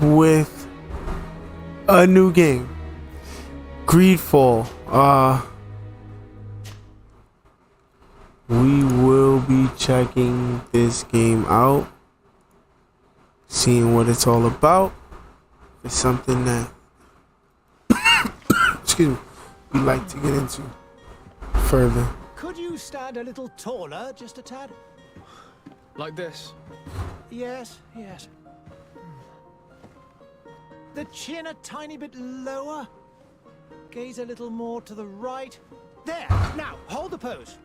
with a new game, GreedFall. We will be checking this game out, seeing what it's all about. It's something that excuse me, we like to get into further. Could you stand a little taller, just a tad? Like this? Yes, yes. The chin a tiny bit lower. Gaze a little more to the right. There! Now, hold the pose.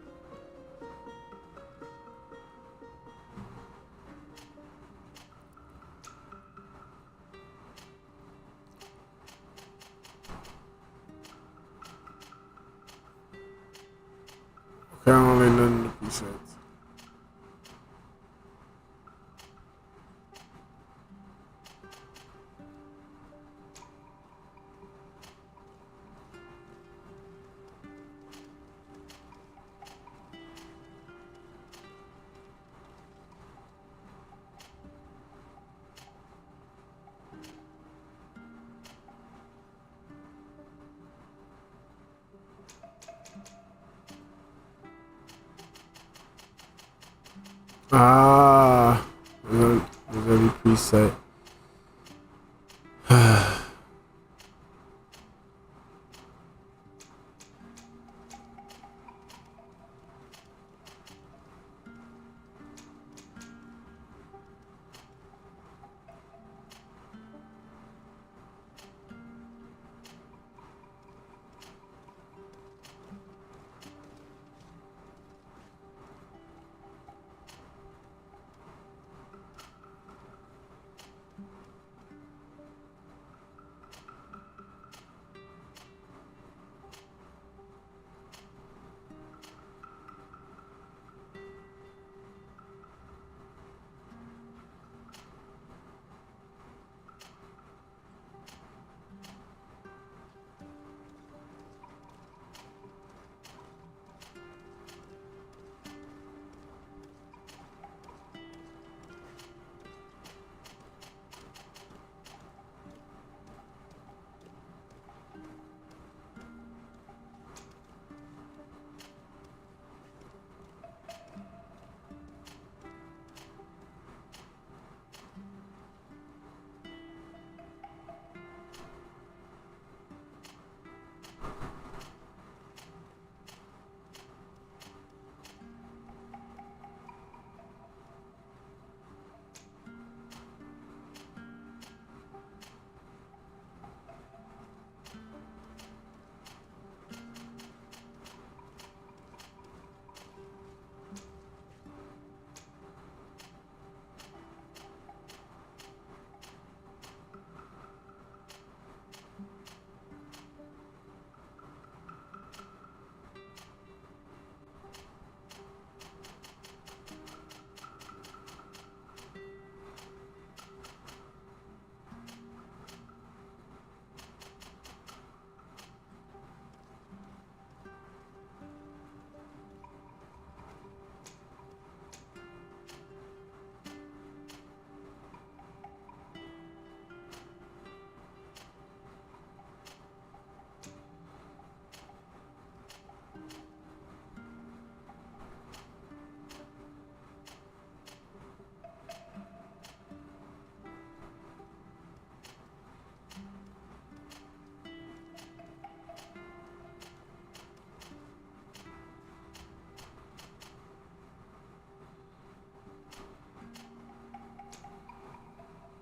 Okay, I don't like none of the presets. There's already preset.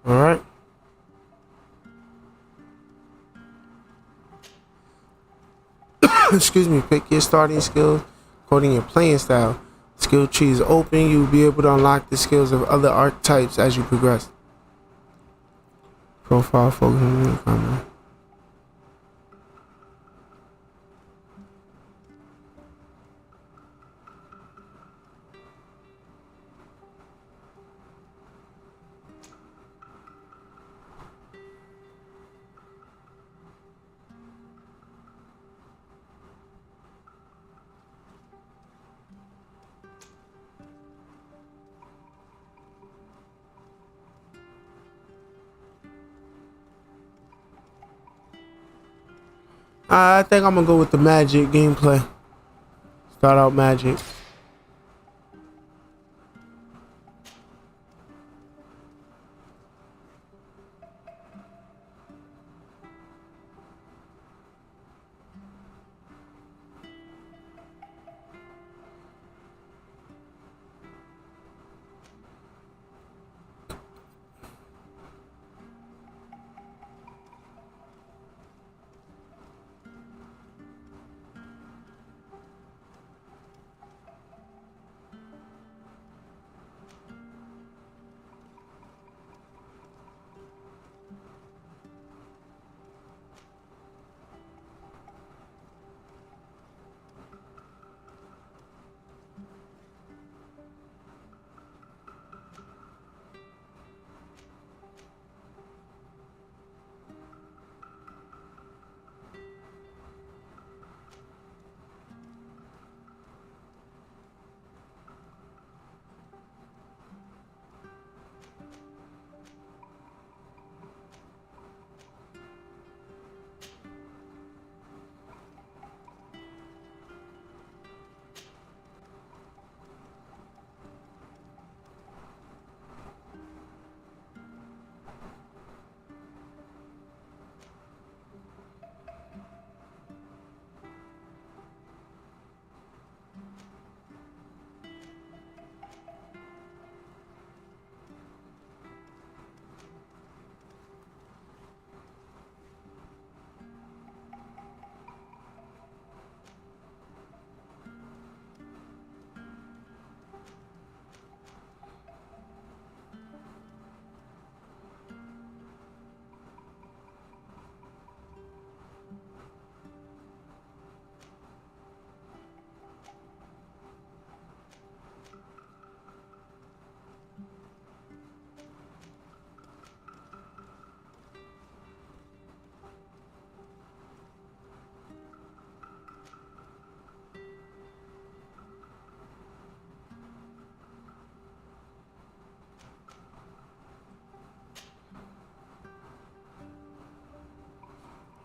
All right. Excuse me. Pick your starting skills according to your playing style. Skill tree is open. You will be able to unlock the skills of other archetypes as you progress. Profile, focus, and combat. I think I'm gonna go with the magic gameplay. Start out magic.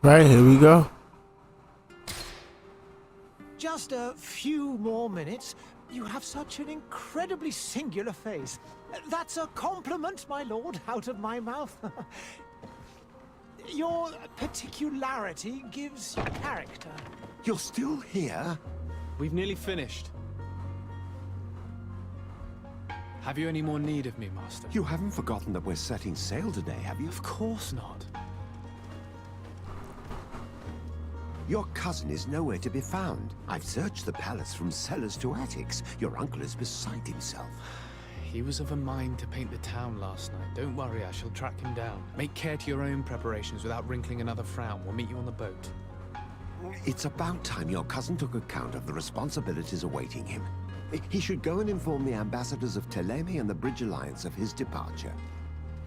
Right, here we go. Just a few more minutes. You have such an incredibly singular face. That's a compliment, my lord, out of my mouth. Your particularity gives you character. You're still here? We've nearly finished. Have you any more need of me, Master? You haven't forgotten that we're setting sail today, have you? Of course not. Your cousin is nowhere to be found. I've searched the palace from cellars to attics. Your uncle is beside himself. He was of a mind to paint the town last night. Don't worry, I shall track him down. Make care to your own preparations without wrinkling another frown. We'll meet you on the boat. It's about time your cousin took account of the responsibilities awaiting him. He should go and inform the ambassadors of Telemi and the Bridge Alliance of his departure.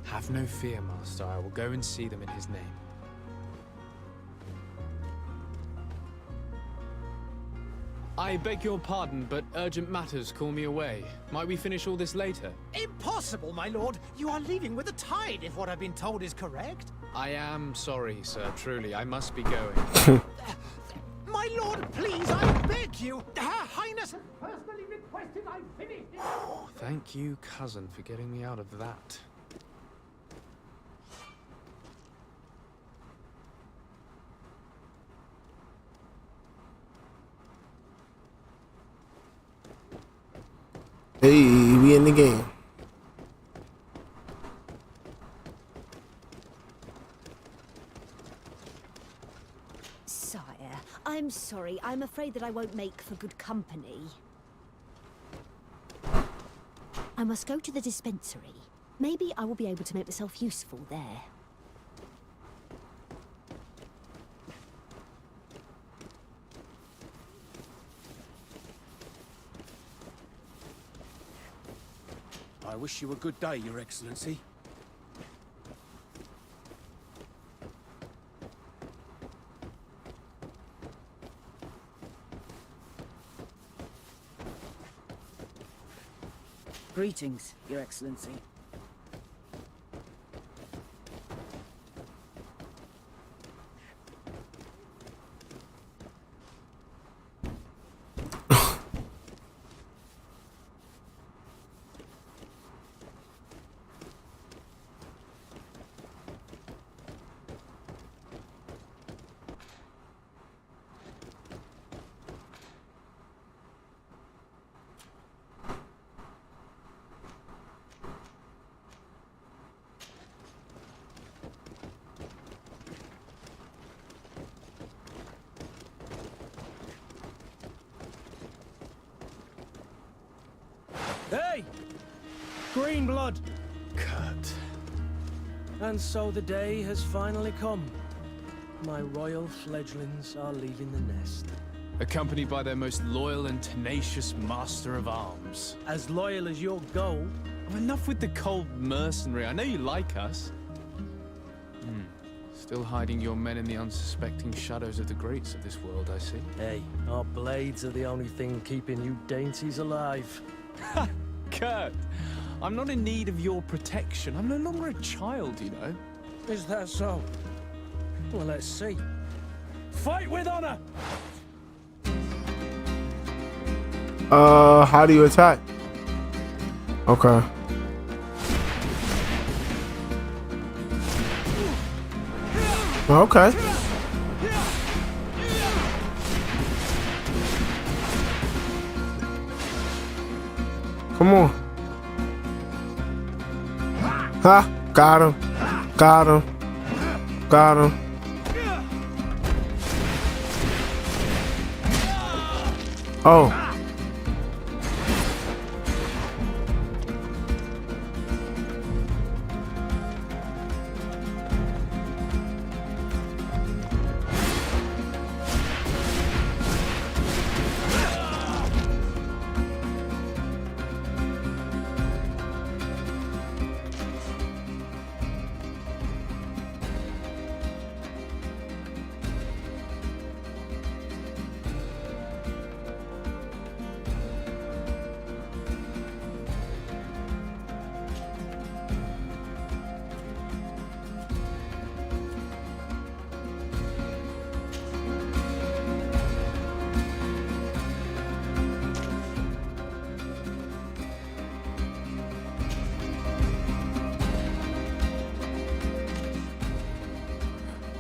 Have no fear, Master. I will go and see them in his name. I beg your pardon, but urgent matters call me away. Might we finish all this later? Impossible, my lord. You are leaving with the tide, if what I've been told is correct. I am sorry, sir. Truly, I must be going. My lord, please, I beg you. Her Highness has personally requested I finish it. Thank you, cousin, for getting me out of that. Hey, we in the game. Sire, I'm sorry. I'm afraid that I won't make for good company. I must go to the dispensary. Maybe I will be able to make myself useful there. I wish you a good day, Your Excellency. Greetings, Your Excellency. Hey! Green blood! Kurt. And so the day has finally come. My royal fledglings are leaving the nest. Accompanied by their most loyal and tenacious master of arms. As loyal as your gold. Oh, enough with the cold mercenary. I know you like us. Still hiding your men in the unsuspecting shadows of the greats of this world, I see. Hey, our blades are the only thing keeping you dainties alive. Ha! Kurt! I'm not in need of your protection. I'm no longer a child, you know. Is that so? Well, let's see. Fight with honor! How do you attack? Okay. Okay. Come on. Ha! Got him. Got him. Got him. Oh.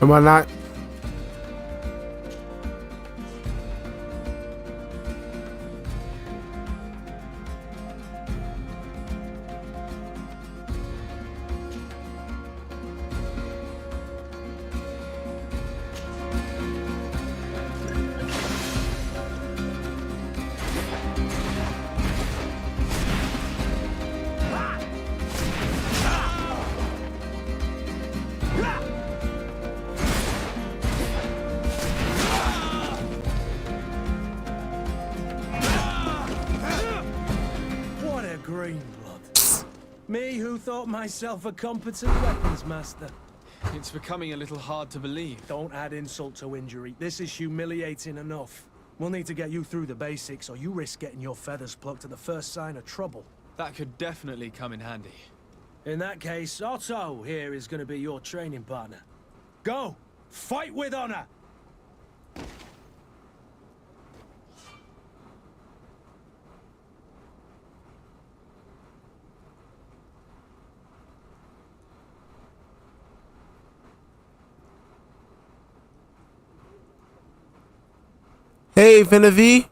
Am I not? Me who thought myself a competent weapons master. It's becoming a little hard to believe. Don't add insult to injury. This is humiliating enough. We'll need to get you through the basics, or you risk getting your feathers plucked at the first sign of trouble. That could definitely come in handy. In that case, Otto here is going to be your training partner. Go! Fight with honor! Hey, Genevieve.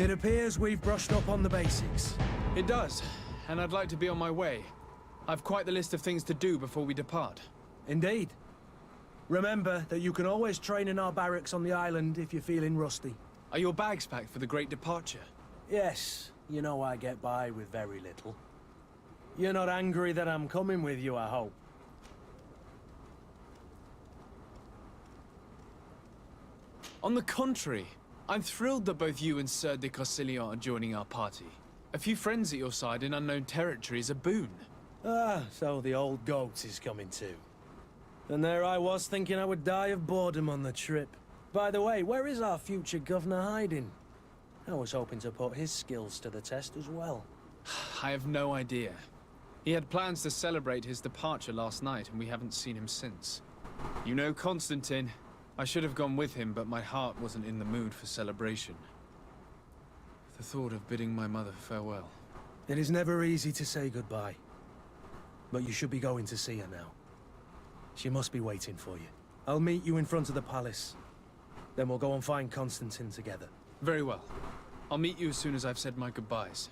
It appears we've brushed up on the basics. It does, and I'd like to be on my way. I've quite the list of things to do before we depart. Indeed. Remember that you can always train in our barracks on the island if you're feeling rusty. Are your bags packed for the great departure? Yes, you know I get by with very little. You're not angry that I'm coming with you, I hope. On the contrary, I'm thrilled that both you and Sir de Corsillon are joining our party. A few friends at your side in unknown territory is a boon. Ah, so the old goat is coming too. And there I was thinking I would die of boredom on the trip. By the way, where is our future governor hiding? I was hoping to put his skills to the test as well. I have no idea. He had plans to celebrate his departure last night, and we haven't seen him since. You know Constantine. I should have gone with him, but my heart wasn't in the mood for celebration. The thought of bidding my mother farewell. It is never easy to say goodbye. But you should be going to see her now. She must be waiting for you. I'll meet you in front of the palace. Then we'll go and find Constantine together. Very well. I'll meet you as soon as I've said my goodbyes.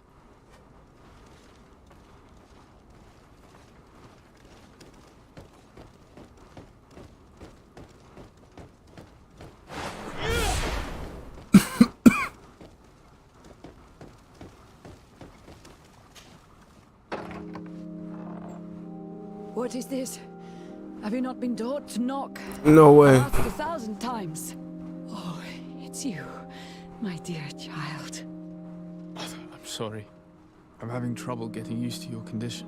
What is this? Have you not been taught to knock? No way. I've asked 1,000 times. Oh, it's you, my dear child. I'm sorry. I'm having trouble getting used to your condition.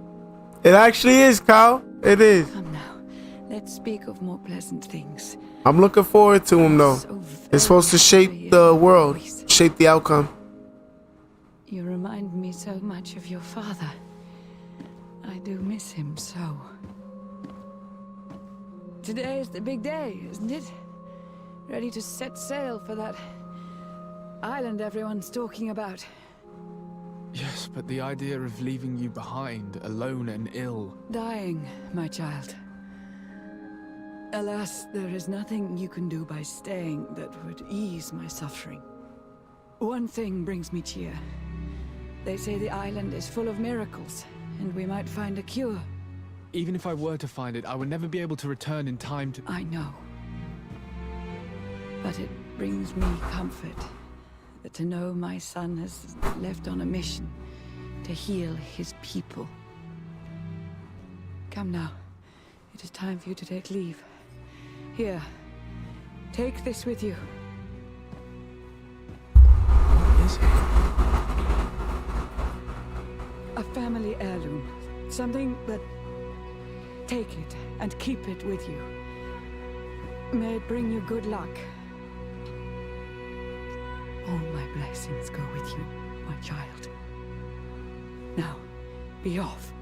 It actually is, Kyle. It is. Come now, let's speak of more pleasant things. I'm looking forward to him, though. It's supposed to shape the world, shape the outcome. You remind me so much of your father. I do miss him so. Today is the big day, isn't it? Ready to set sail for that island everyone's talking about. Yes, but the idea of leaving you behind, alone and ill... Dying, my child. Alas, there is nothing you can do by staying that would ease my suffering. One thing brings me cheer. They say the island is full of miracles, and we might find a cure. Even if I were to find it, I would never be able to return in time to... I know. But it brings me comfort to know my son has left on a mission to heal his people. Come now. It is time for you to take leave. Here. Take this with you. What is it? A family heirloom. Something that... Take it and keep it with you. May it bring you good luck. All my blessings go with you, my child. Now, be off.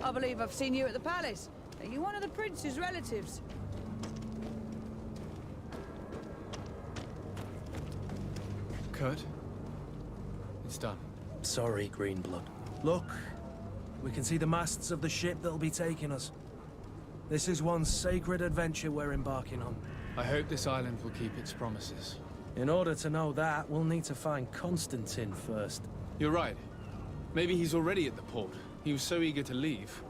I believe I've seen you at the palace. Are you one of the prince's relatives? Kurt? It's done. Sorry, Greenblood. Look, we can see the masts of the ship that'll be taking us. This is one sacred adventure we're embarking on. I hope this island will keep its promises. In order to know that, we'll need to find Constantine first. You're right. Maybe he's already at the port. He was so eager to leave.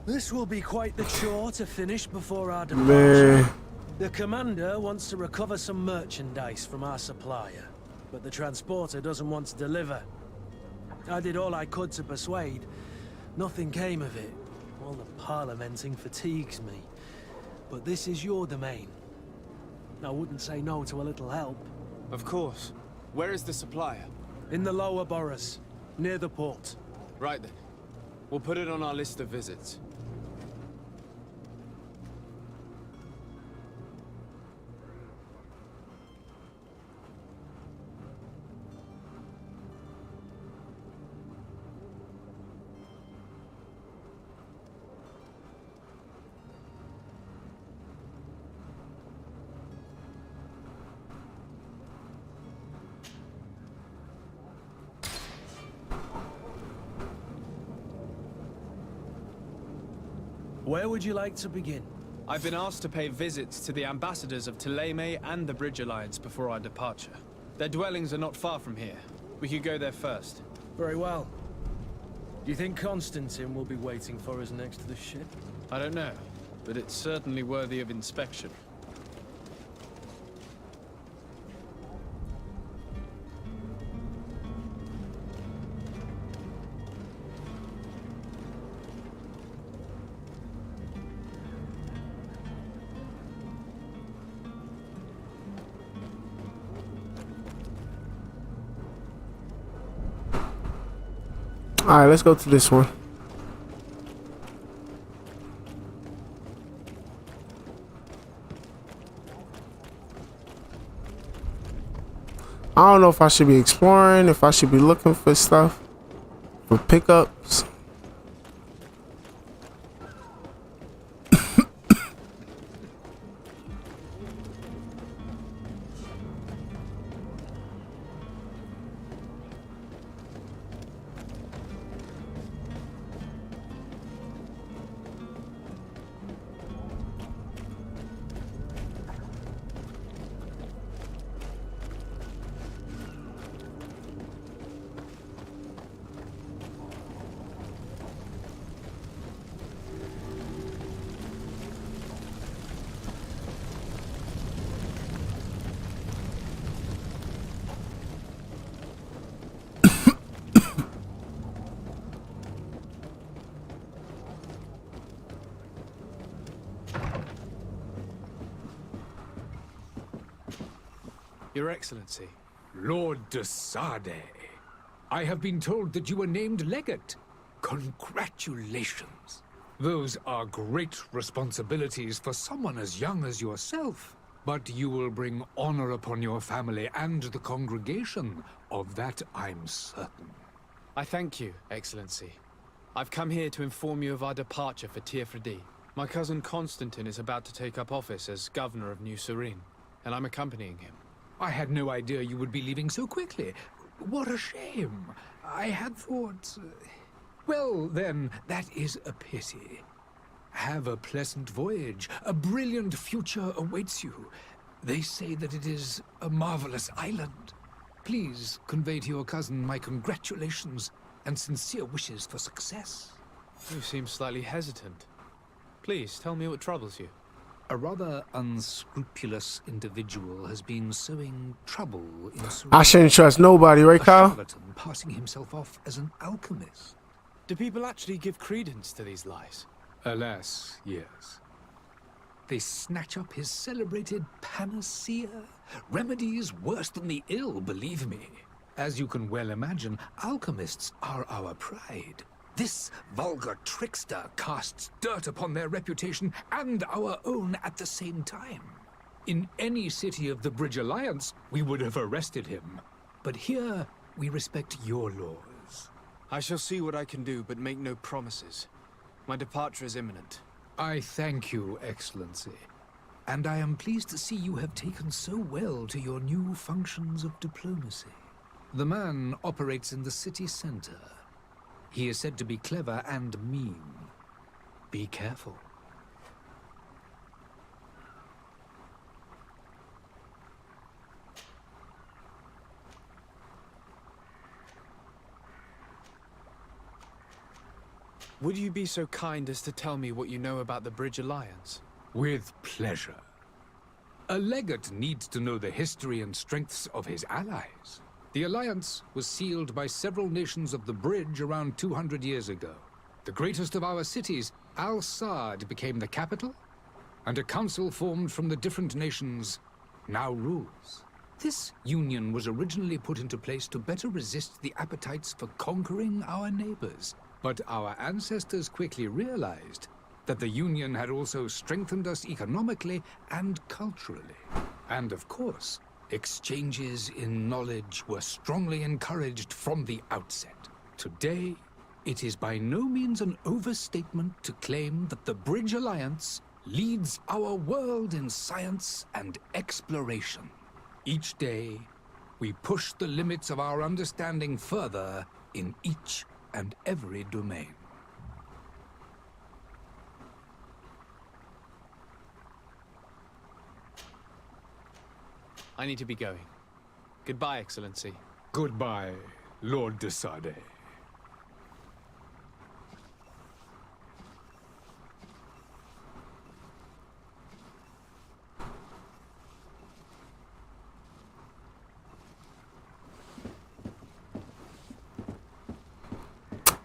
This will be quite the chore to finish before our departure. Man. The commander wants to recover some merchandise from our supplier, but the transporter doesn't want to deliver. I did all I could to persuade. Nothing came of it. All the parliamenting fatigues me. But this is your domain. I wouldn't say no to a little help. Of course. Where is the supplier? In the lower boroughs, near the port. Right then. We'll put it on our list of visits. Where would you like to begin? I've been asked to pay visits to the ambassadors of Thélème and the Bridge Alliance before our departure. Their dwellings are not far from here. We could go there first. Very well. Do you think Constantine will be waiting for us next to the ship? I don't know, but it's certainly worthy of inspection. Alright, let's go to this one. I don't know if I should be exploring, if I should be looking for stuff, for pickups. Your Excellency. Lord de Sade, I have been told that you were named legate. Congratulations. Those are great responsibilities for someone as young as yourself. But you will bring honor upon your family and the congregation. Of that I'm certain. I thank you, Excellency. I've come here to inform you of our departure for Tiefredi. My cousin Constantine is about to take up office as governor of New Serene, and I'm accompanying him. I had no idea you would be leaving so quickly. What a shame. I had thought... Well, then, that is a pity. Have a pleasant voyage. A brilliant future awaits you. They say that it is a marvelous island. Please convey to your cousin my congratulations and sincere wishes for success. You seem slightly hesitant. Please, tell me what troubles you. A rather unscrupulous individual has been sowing trouble in I shouldn't trust nobody, right, a Kyle? charlatan passing himself off as an alchemist. Do people actually give credence to these lies? Alas, yes. They snatch up his celebrated panacea. Remedies worse than the ill, believe me. As you can well imagine, alchemists are our pride. This vulgar trickster casts dirt upon their reputation and our own at the same time. In any city of the Bridge Alliance, we would have arrested him. But here, we respect your laws. I shall see what I can do, but make no promises. My departure is imminent. I thank you, Excellency. And I am pleased to see you have taken so well to your new functions of diplomacy. The man operates in the city center. He is said to be clever and mean. Be careful. Would you be so kind as to tell me what you know about the Bridge Alliance? With pleasure. A legate needs to know the history and strengths of his allies. The alliance was sealed by several nations of the Bridge around 200 years ago. The greatest of our cities, Al-Sad, became the capital, and a council formed from the different nations now rules. This union was originally put into place to better resist the appetites for conquering our neighbors. But our ancestors quickly realized that the Union had also strengthened us economically and culturally. And of course, exchanges in knowledge were strongly encouraged from the outset. Today, it is by no means an overstatement to claim that the Bridge Alliance leads our world in science and exploration. Each day, we push the limits of our understanding further in each and every domain. I need to be going. Goodbye, Excellency. Goodbye, Lord de Sade.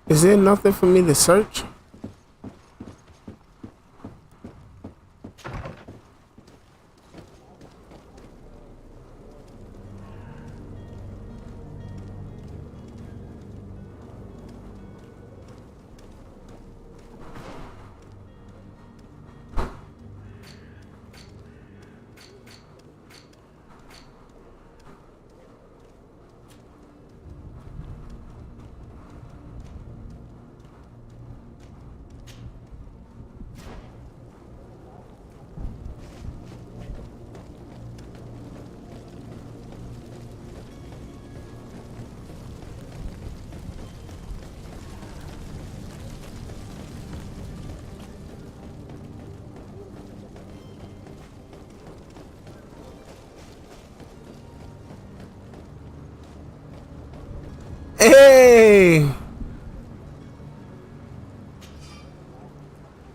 Is there nothing for me to search? Hey!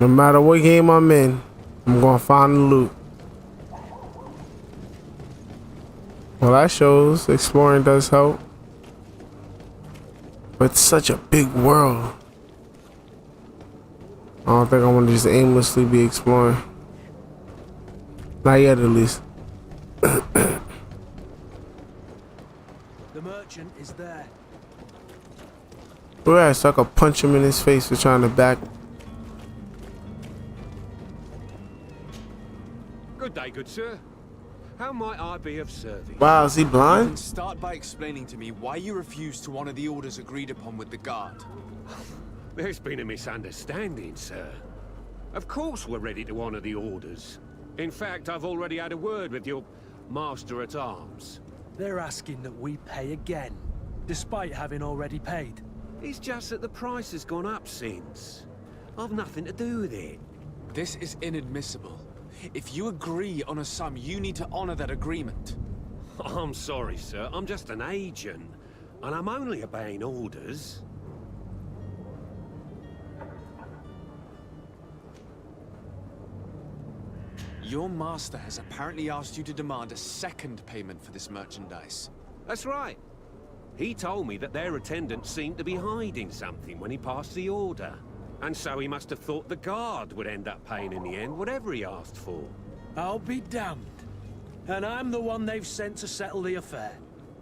No matter what game I'm in, I'm gonna find the loot. Well, that shows exploring does help. But it's such a big world. I don't think I want to just aimlessly be exploring. Not yet, at least. The merchant is there. Alright, so I could punch him in his face for trying to back. Good day, good sir. How might I be of service? Wow, is he You can blind? start by explaining to me why you refused to honor the orders agreed upon with the guard. There's been a misunderstanding, sir. Of course we're ready to honor the orders. In fact, I've already had a word with your master-at-arms. They're asking that we pay again, despite having already paid. It's just that the price has gone up since. I've nothing to do with it. This is inadmissible. If you agree on a sum, you need to honor that agreement. I'm sorry, sir. I'm just an agent. And I'm only obeying orders. Your master has apparently asked you to demand a second payment for this merchandise. That's right. He told me that their attendant seemed to be hiding something when he passed the order. And so he must have thought the guard would end up paying in the end, whatever he asked for. I'll be damned. And I'm the one they've sent to settle the affair.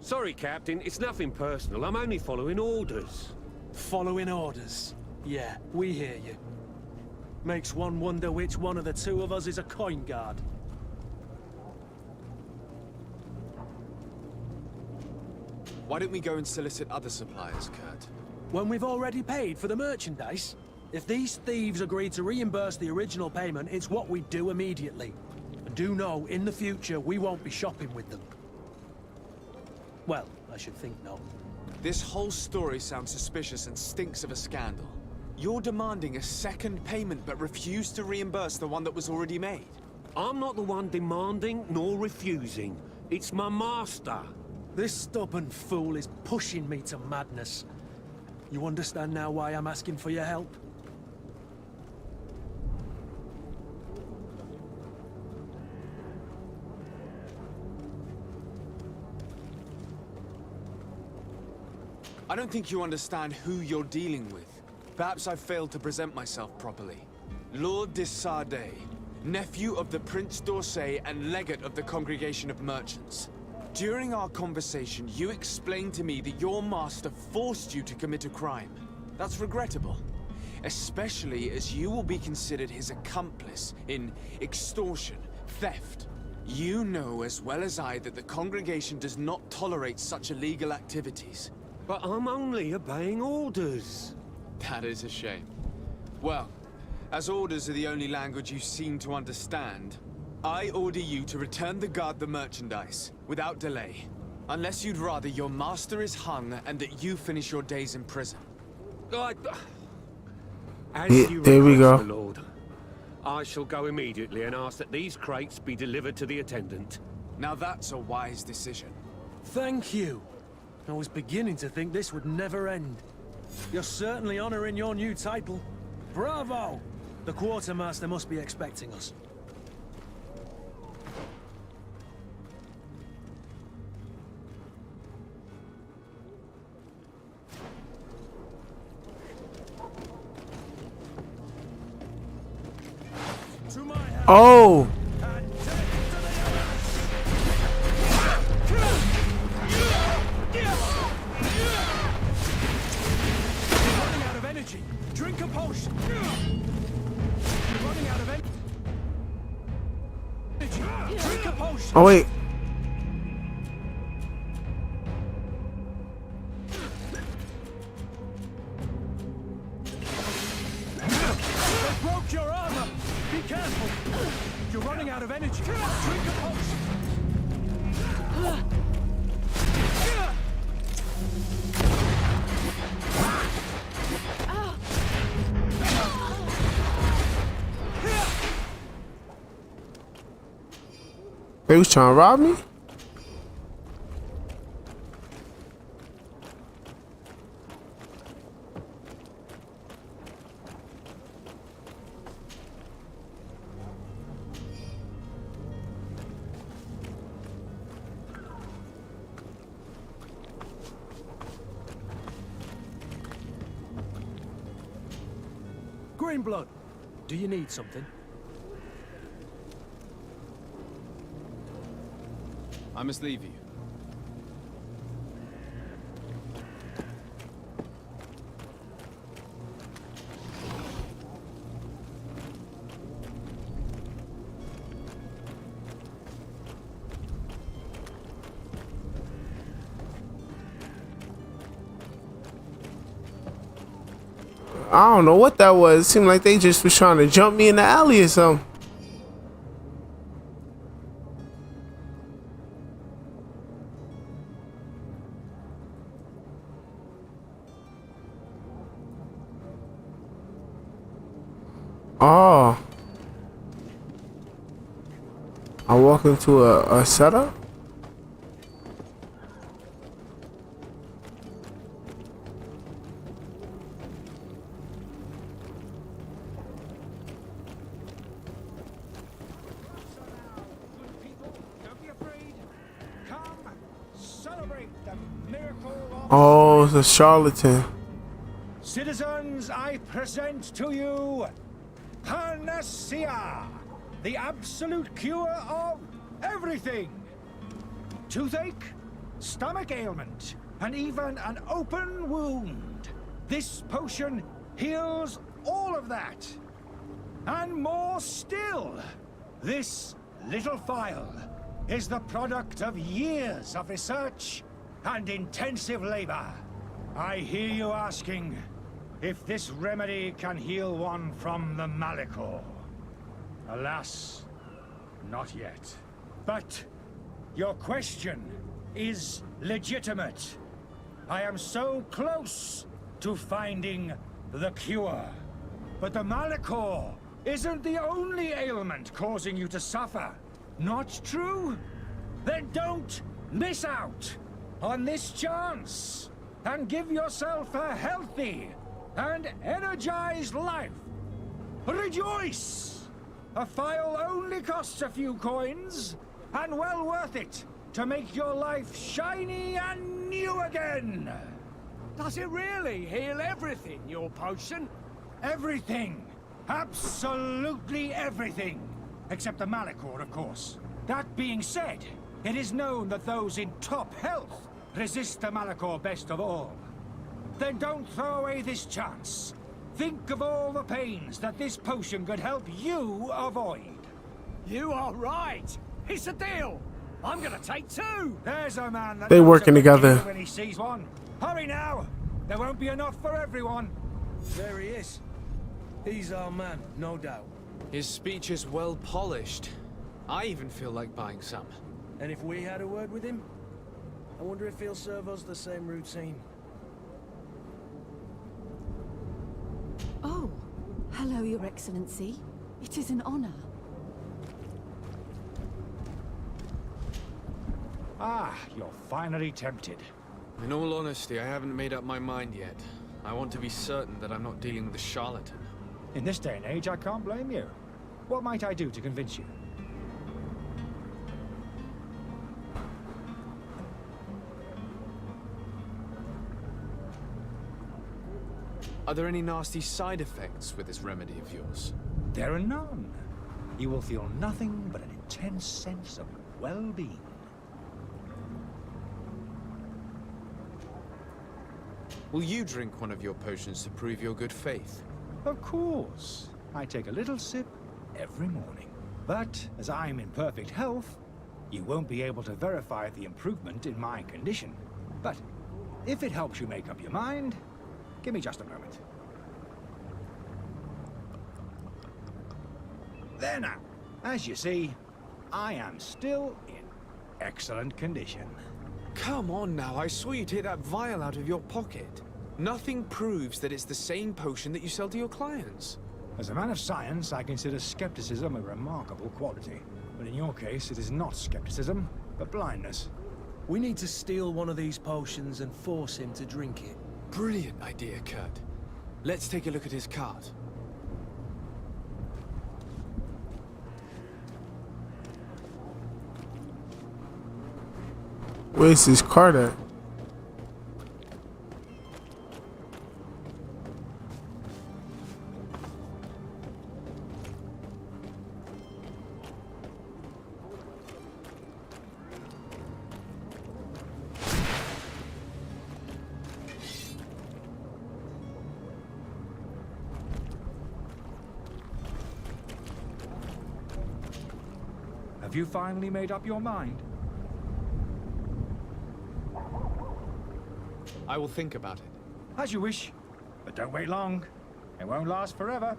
Sorry, Captain, it's nothing personal. I'm only following orders. Following orders. Yeah, we hear you. Makes one wonder which one of the two of us is a coin guard. Why don't we go and solicit other suppliers, Kurt? When we've already paid for the merchandise? If these thieves agree to reimburse the original payment, it's what we do immediately. And do know, in the future, we won't be shopping with them. Well, I should think not. This whole story sounds suspicious and stinks of a scandal. You're demanding a second payment but refuse to reimburse the one that was already made. I'm not the one demanding nor refusing. It's my master. This stubborn fool is pushing me to madness. You understand now why I'm asking for your help? I don't think you understand who you're dealing with. Perhaps I failed to present myself properly. Lord de Sade, nephew of the Prince d'Orsay and legate of the Congregation of Merchants. During our conversation, you explained to me that your master forced you to commit a crime. That's regrettable. Especially as you will be considered his accomplice in extortion, theft. You know as well as I that the congregation does not tolerate such illegal activities. But I'm only obeying orders. That is a shame. Well, as orders are the only language you seem to understand, I order you to return the guard the merchandise, without delay. Unless you'd rather your master is hung and that you finish your days in prison. As you there we request, go. my lord. I shall go immediately and ask that these crates be delivered to the attendant. Now that's a wise decision. Thank you. I was beginning to think this would never end. You're certainly honoring your new title. Bravo! The quartermaster must be expecting us. Oh! Running out of energy. Drink a potion. Running out of energy. Drink a potion. Oh wait. They broke your armor. Be careful. You're running out of energy. Drink a potion. They was trying to rob me? Greenblood, do you need something? I must leave you. I don't know what that was. It seemed like they just was trying to jump me in the alley or something. Oh. I walk into a setup? Oh, it's a charlatan. Citizens, I present to you Panacea, the absolute cure of everything. Toothache, stomach ailment, and even an open wound. This potion heals all of that. And more still. This little phial is the product of years of research and intensive labor. I hear you asking if this remedy can heal one from the Malachor. Alas, not yet. But your question is legitimate. I am so close to finding the cure. But the Malachor isn't the only ailment causing you to suffer. Not true? Then don't miss out on this chance and give yourself a healthy and energized life. Rejoice! A phial only costs a few coins, and well worth it to make your life shiny and new again. Does it really heal everything, your potion? Everything. Absolutely everything. Except the Malachor, of course. That being said, it is known that those in top health resist the Malachor best of all. Then don't throw away this chance. Think of all the pains that this potion could help you avoid. You are right. It's a deal. I'm gonna take 2. There's a man that They knows working a good together. deal when he sees one. Hurry now. There won't be enough for everyone. There he is. He's our man, no doubt. His speech is well polished. I even feel like buying some. And if we had a word with him, I wonder if he'll serve us the same routine. Oh, hello, Your Excellency. It is an honor. Ah, you're finally tempted. In all honesty, I haven't made up my mind yet. I want to be certain that I'm not dealing with a charlatan. In this day and age, I can't blame you. What might I do to convince you? Are there any nasty side effects with this remedy of yours? There are none. You will feel nothing but an intense sense of well-being. Will you drink one of your potions to prove your good faith? Of course. I take a little sip every morning. But as I'm in perfect health, you won't be able to verify the improvement in my condition. But if it helps you make up your mind, give me just a moment. There now. As you see, I am still in excellent condition. Come on now, I saw you take that vial out of your pocket. Nothing proves that it's the same potion that you sell to your clients. As a man of science, I consider skepticism a remarkable quality. But in your case, it is not skepticism, but blindness. We need to steal one of these potions and force him to drink it. Brilliant idea, Kurt. Let's take a look at his card. Where's his card at? Have you finally made up your mind? I will think about it. As you wish, but don't wait long. It won't last forever.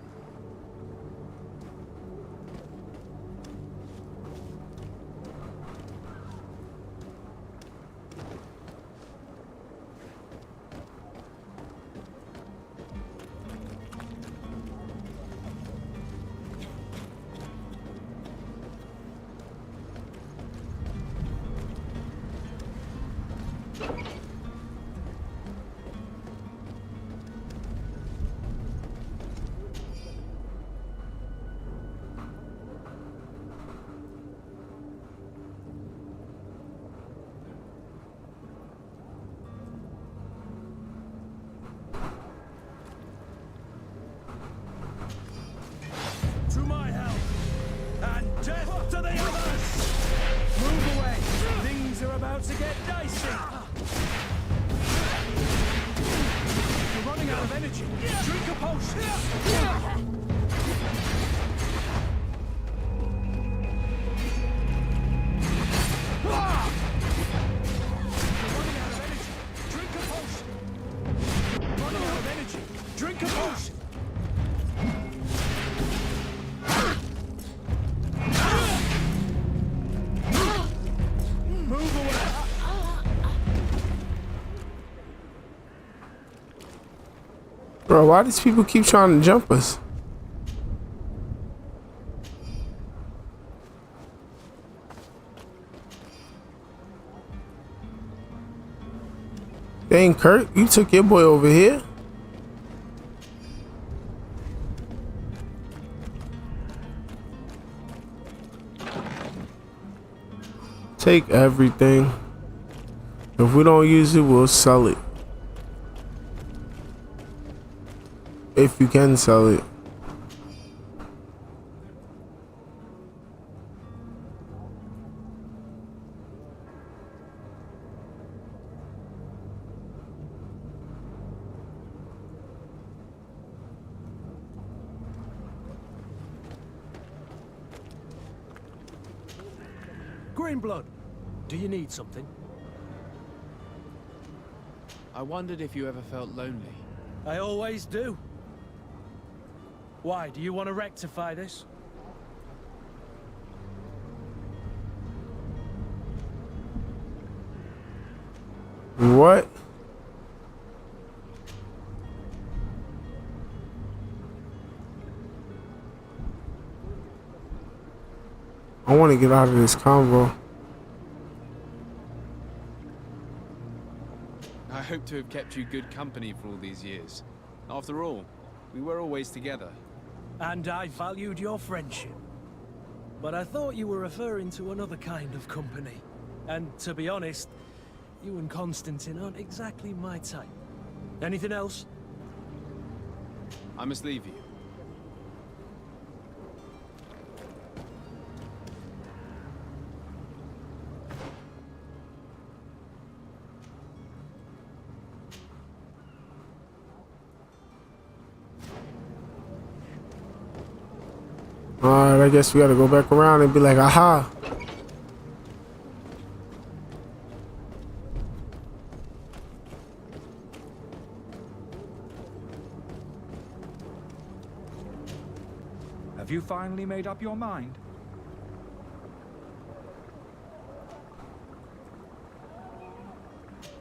To my help! And death to the others! Move away! Things are about to get dicey! You're running out of energy! Drink a potion! Drink a potion! Move away! Bro, why these people keep trying to jump us? Dang, Kurt, you took your boy over here. Take everything. If we don't use it, we'll sell it. If you can sell it. Greenblood, do you need something? I wondered if you ever felt lonely. I always do. Why, do you want to rectify this? What? I want to get out of this convo. I hope to have kept you good company for all these years. After all, we were always together. And I valued your friendship. But I thought you were referring to another kind of company. And to be honest, you and Constantine aren't exactly my type. Anything else? I must leave you. Alright, I guess we gotta go back around and be like, aha. Have you finally made up your mind?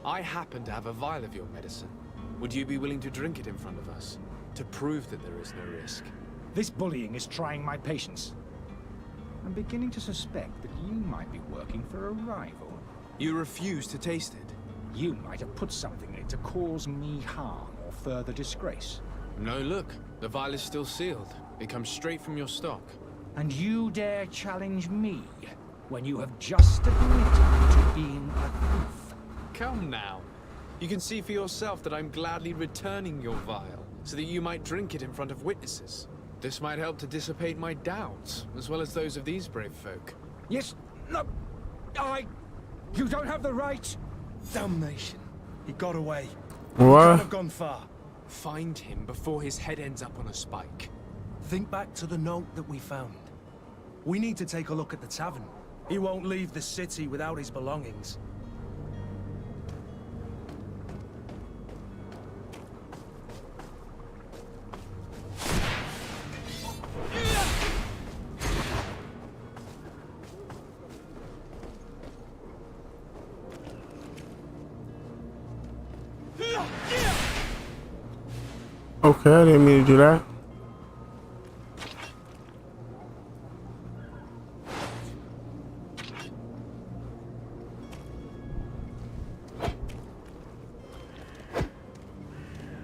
I happen to have a vial of your medicine. Would you be willing to drink it in front of us? To prove that there is no risk? This bullying is trying my patience. I'm beginning to suspect that you might be working for a rival. You refuse to taste it. You might have put something in it to cause me harm or further disgrace. No, look. The vial is still sealed. It comes straight from your stock. And you dare challenge me when you have just admitted to being a thief? Come now. You can see for yourself that I'm gladly returning your vial, so that you might drink it in front of witnesses. This might help to dissipate my doubts, as well as those of these brave folk. Yes, no, You don't have the right! Damnation. He got away. What? He can't have gone far. Find him before his head ends up on a spike. Think back to the note that we found. We need to take a look at the tavern. He won't leave the city without his belongings. Okay, I didn't mean to do that.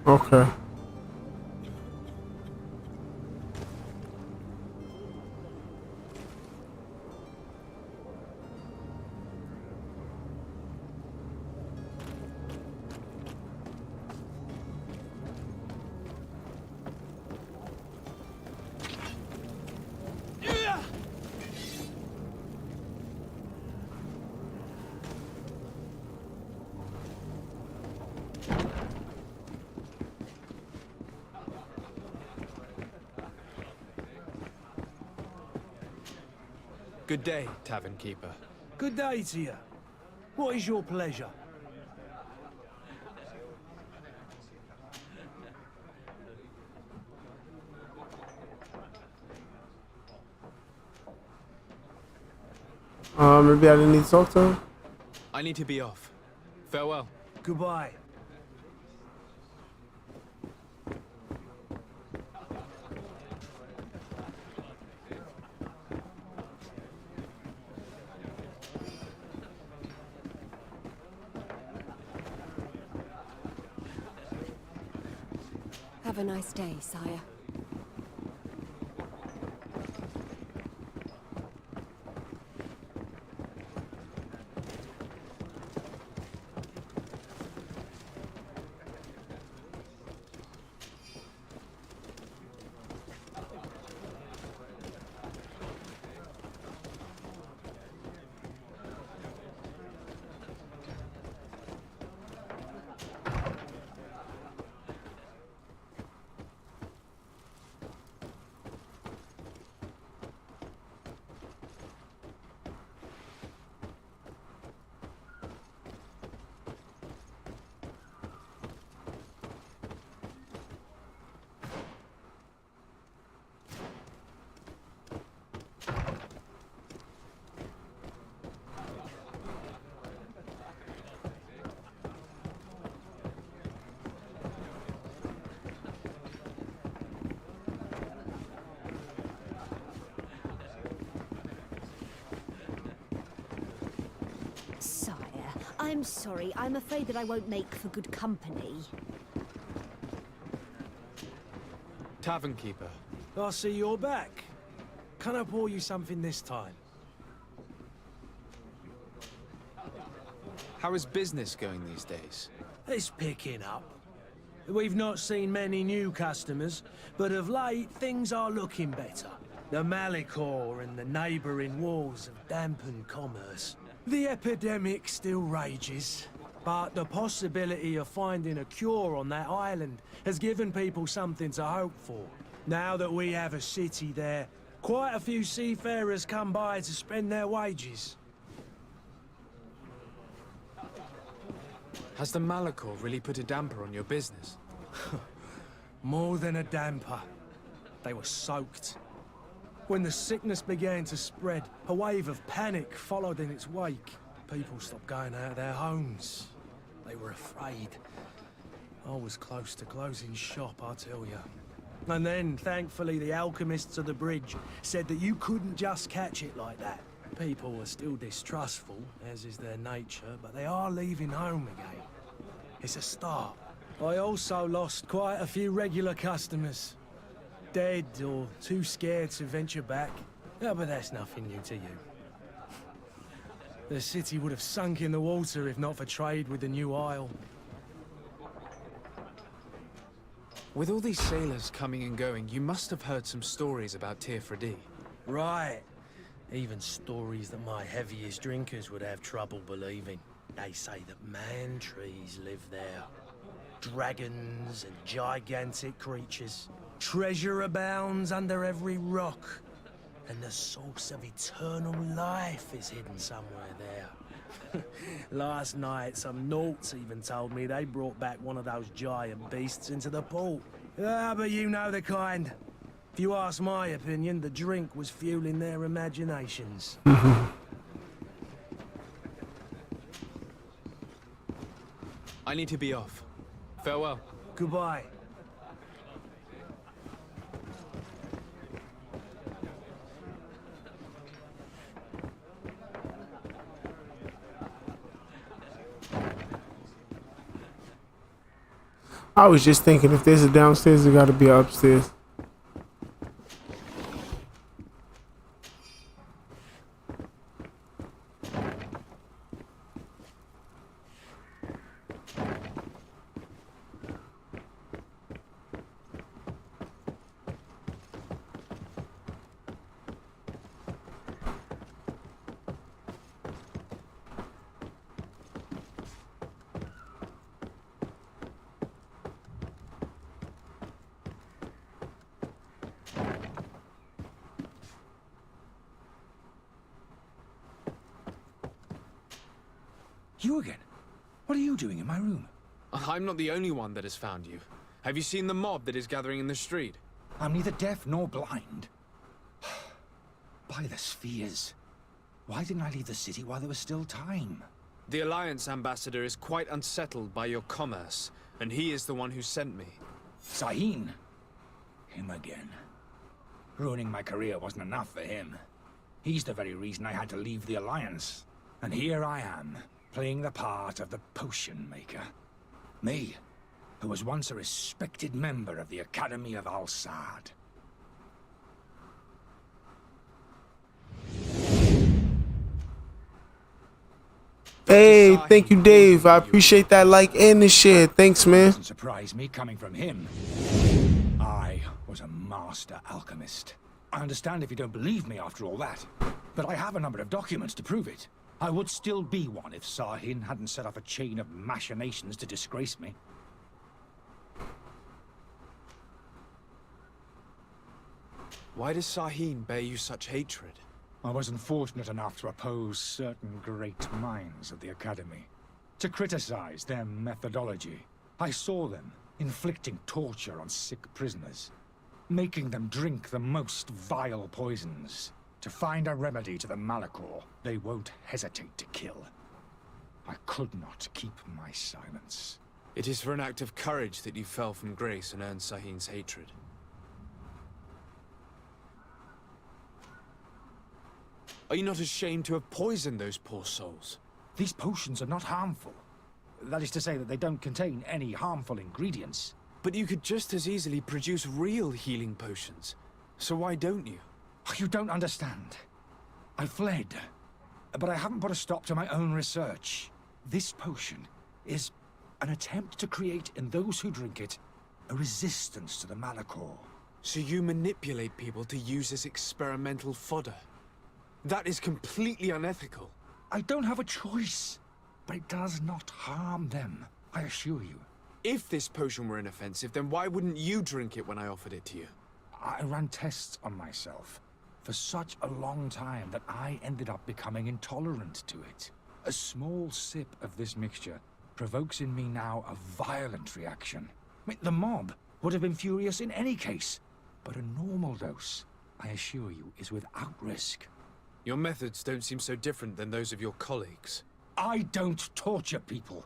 Okay. Good day, tavern keeper. Good day to you. What is your pleasure? Maybe I didn't need to talk to him. I need to be off. Farewell. Goodbye. Have a nice day, sire. I'm sorry. I'm afraid that I won't make for good company. Tavern keeper. I see you're back. Can I pour you something this time? How is business going these days? It's picking up. We've not seen many new customers, but of late, things are looking better. The Malachor and the neighbouring wars have dampened commerce. The epidemic still rages, but the possibility of finding a cure on that island has given people something to hope for. Now that we have a city there, quite a few seafarers come by to spend their wages. Has the Malachor really put a damper on your business? More than a damper. They were soaked. When the sickness began to spread, a wave of panic followed in its wake. People stopped going out of their homes. They were afraid. I was close to closing shop, I tell you. And then, thankfully, the alchemists of the bridge said that you couldn't just catch it like that. People are still distrustful, as is their nature, but they are leaving home again. It's a start. I also lost quite a few regular customers. Dead or too scared to venture back. Oh, but that's nothing new to you. The city would have sunk in the water if not for trade with the new isle. With all these sailors coming and going, you must have heard some stories about Tirfredi. Right. Even stories that my heaviest drinkers would have trouble believing. They say that man-trees live there. Dragons and gigantic creatures. Treasure abounds under every rock. And the source of eternal life is hidden somewhere there. Last night, some Nauts even told me they brought back one of those giant beasts into the port. Ah, but you know the kind. If you ask my opinion, the drink was fueling their imaginations. I need to be off. Farewell. Goodbye. I was just thinking, if there's a downstairs, there gotta be an upstairs. You again? What are you doing in my room? I'm not the only one that has found you. Have you seen the mob that is gathering in the street? I'm neither deaf nor blind. By the spheres. Why didn't I leave the city while there was still time? The Alliance ambassador is quite unsettled by your commerce, and he is the one who sent me. Sahin? Him again. Ruining my career wasn't enough for him. He's the very reason I had to leave the Alliance. And here I am, playing the part of the potion maker. Me, who was once a respected member of the Academy of Al-Sad. Hey, thank you, Dave. I appreciate that like and the share. Thanks, man. Doesn't surprise me coming from him. I was a master alchemist. I understand if you don't believe me after all that, but I have a number of documents to prove it. I would still be one if Sahin hadn't set off a chain of machinations to disgrace me. Why does Sahin bear you such hatred? I wasn't fortunate enough to oppose certain great minds of the Academy. To criticize their methodology. I saw them inflicting torture on sick prisoners. Making them drink the most vile poisons. To find a remedy to the Malachor, they won't hesitate to kill. I could not keep my silence. It is for an act of courage that you fell from grace and earned Sahin's hatred. Are you not ashamed to have poisoned those poor souls? These potions are not harmful. That is to say that they don't contain any harmful ingredients. But you could just as easily produce real healing potions. So why don't you? You don't understand. I fled, but I haven't put a stop to my own research. This potion is an attempt to create in those who drink it a resistance to the Malachor. So you manipulate people to use as experimental fodder? That is completely unethical. I don't have a choice, but it does not harm them, I assure you. If this potion were inoffensive, then why wouldn't you drink it when I offered it to you? I ran tests on myself for such a long time that I ended up becoming intolerant to it. A small sip of this mixture provokes in me now a violent reaction. I mean, the mob would have been furious in any case, but a normal dose, I assure you, is without risk. Your methods don't seem so different than those of your colleagues. I don't torture people.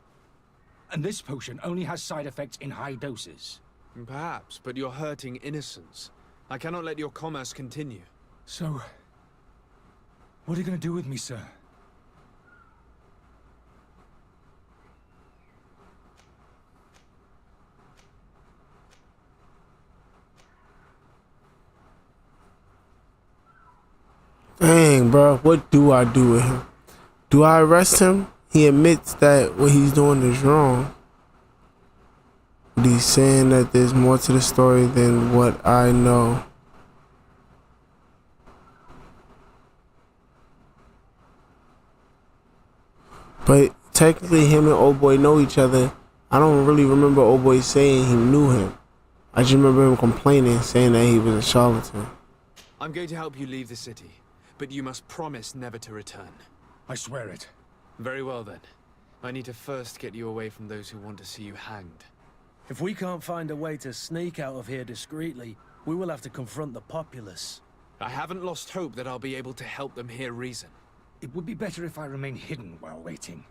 And this potion only has side effects in high doses. Perhaps, but you're hurting innocents. I cannot let your commerce continue. So, what are you going to do with me, sir? Dang, bro, what do I do with him? Do I arrest him? He admits that what he's doing is wrong. But he's saying that there's more to the story than what I know. But technically him and Old Boy know each other. I don't really remember Old Boy saying he knew him. I just remember him complaining, saying that he was a charlatan. I'm going to help you leave the city, but you must promise never to return. I swear it. Very well then. I need to first get you away from those who want to see you hanged. If we can't find a way to sneak out of here discreetly, we will have to confront the populace. I haven't lost hope that I'll be able to help them hear reason. It would be better if I remain hidden while waiting.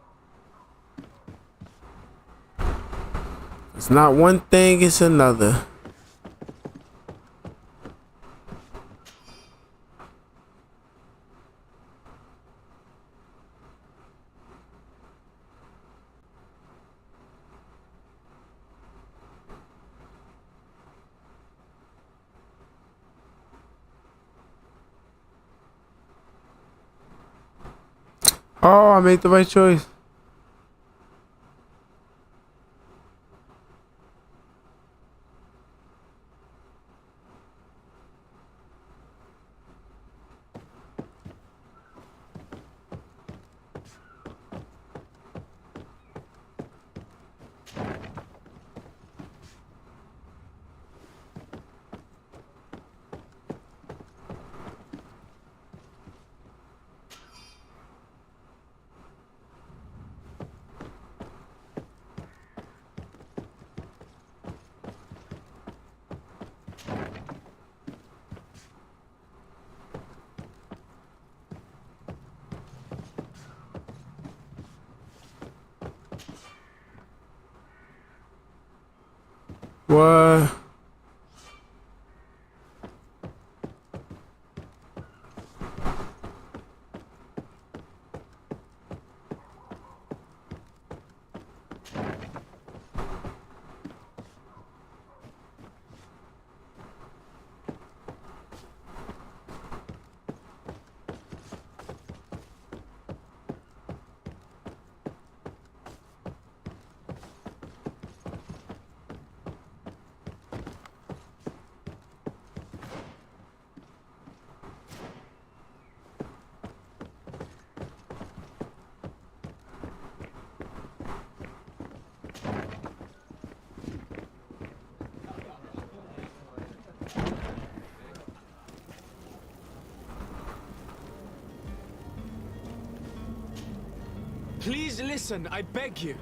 It's not one thing, it's another. Oh, I made the right choice. What? Please listen, I beg you.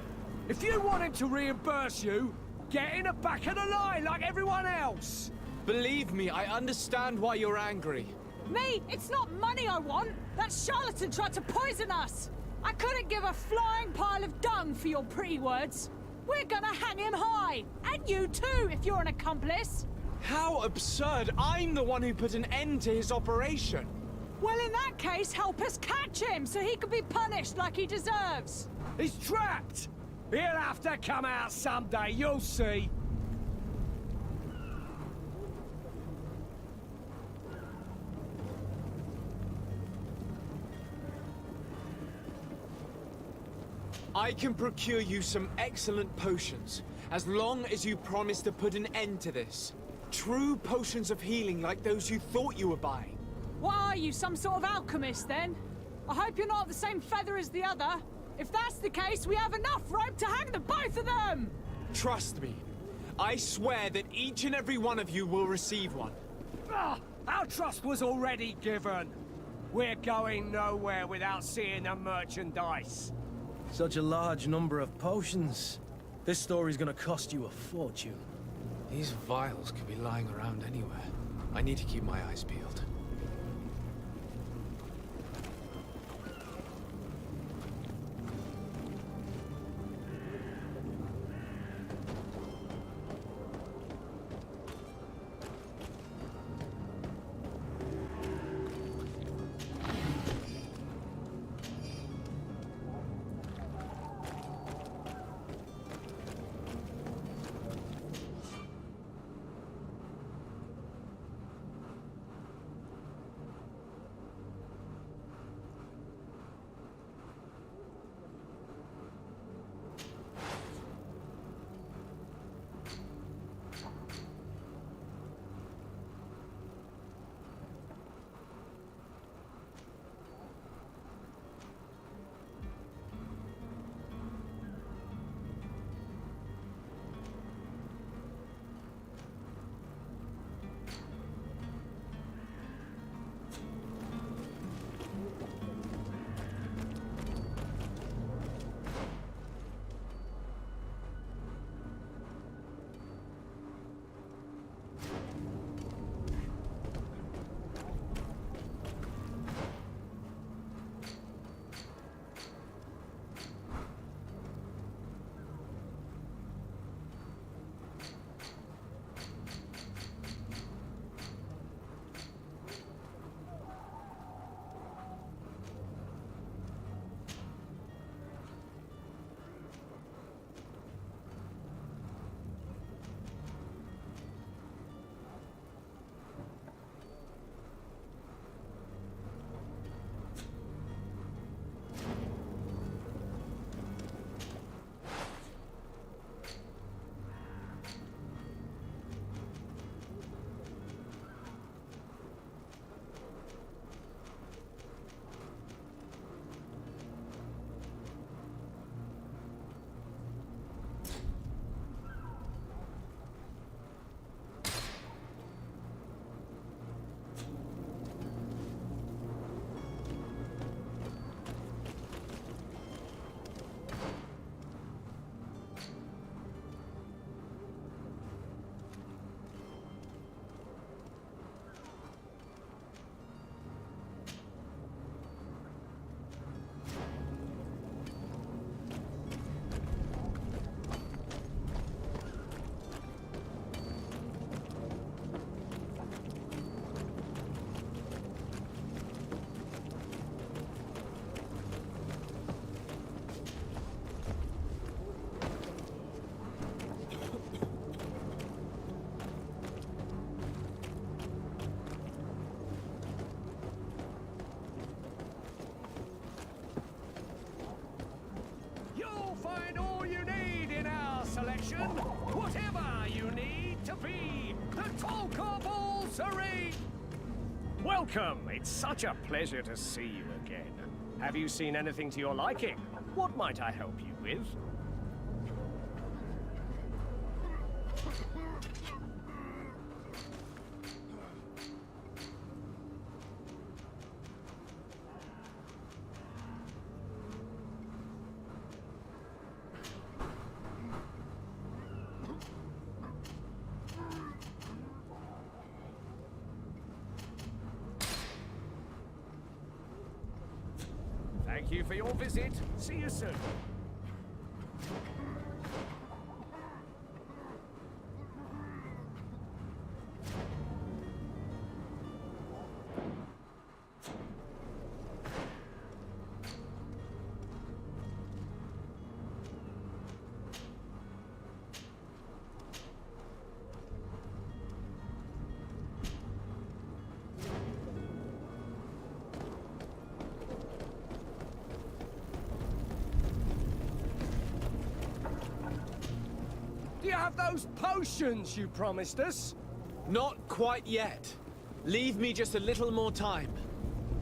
If you want him to reimburse you, get in the back of the line like everyone else. Believe me, I understand why you're angry. Me? It's not money I want. That charlatan tried to poison us. I couldn't give a flying pile of dung for your pretty words. We're gonna hang him high. And you too, if you're an accomplice. How absurd! I'm the one who put an end to his operation. Well, in that case, help us catch him so he can be punished like he deserves. He's trapped! He'll have to come out someday, you'll see. I can procure you some excellent potions, as long as you promise to put an end to this. True potions of healing like those you thought you were buying. What are you, some sort of alchemist then? I hope you're not the same feather as the other. If that's the case, we have enough rope to hang the both of them! Trust me. I swear that each and every one of you will receive one. Our trust was already given. We're going nowhere without seeing the merchandise. Such a large number of potions. This story's gonna cost you a fortune. These vials could be lying around anywhere. I need to keep my eyes peeled. Whatever you need to be the talk of all Serene. Welcome. It's such a pleasure to see you again. Have you seen anything to your liking? What might I help you with? Thank you for your visit. See you soon. you have those potions you promised us? Not quite yet. Leave me just a little more time.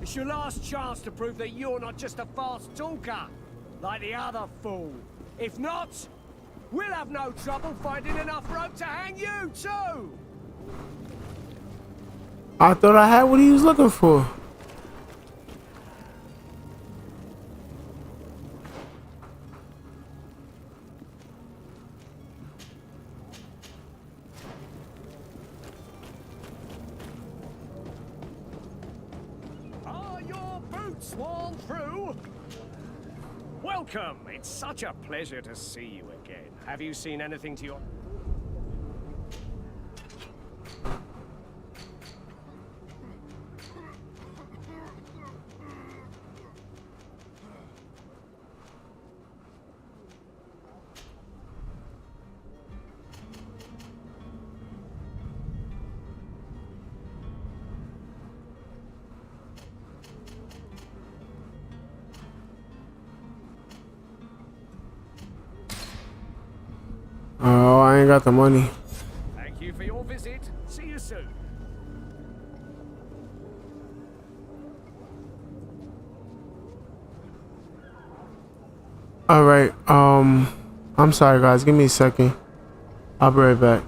It's your last chance to prove that you're not just a fast talker, like the other fool. If not, we'll have no trouble finding enough rope to hang you too! I thought I had what he was looking for. Are your boots worn through? Welcome. It's such a pleasure to see you again. Have you seen anything to your... Oh, I ain't got the money. Thank you for your visit. See you soon. All right. I'm sorry, guys. Give me a second. I'll be right back.